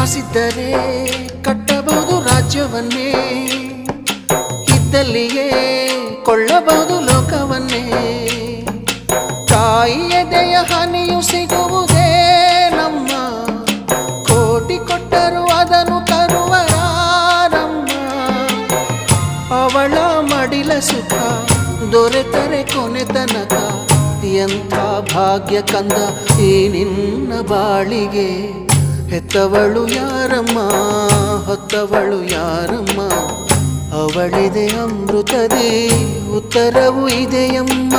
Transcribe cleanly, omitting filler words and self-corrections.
ಕಾಸಿದ್ದರೆ ಕಟ್ಟಬಹುದು ರಾಜ್ಯವನ್ನೇ, ಇದ್ದಲ್ಲಿಯೇ ಕೊಳ್ಳಬಹುದು ಲೋಕವನ್ನೇ. ತಾಯಿಯ ದಯೆಯ ಹನಿಯು ಸಿಗುವುದೇ ನಮ್ಮ, ಕೋಟಿ ಕೊಟ್ಟರು ಅದನ್ನು ತರುವರಾರಮ್ಮ. ಅವಳ ಮಡಿಲ ಸುಖ ದೊರೆತರೆ ಕೊನೆ ತನಕ, ಎಂಥ ಭಾಗ್ಯ ಕಂದ ಈ ನಿನ್ನ ಬಾಳಿಗೆ. ಹೆತ್ತವಳು ಯಾರಮ್ಮ, ಹೊತ್ತವಳು ಯಾರಮ್ಮ, ಅವಳಿದೆ ಅಮೃತದೇ ಉತ್ತರವು ಇದೆಯಮ್ಮ.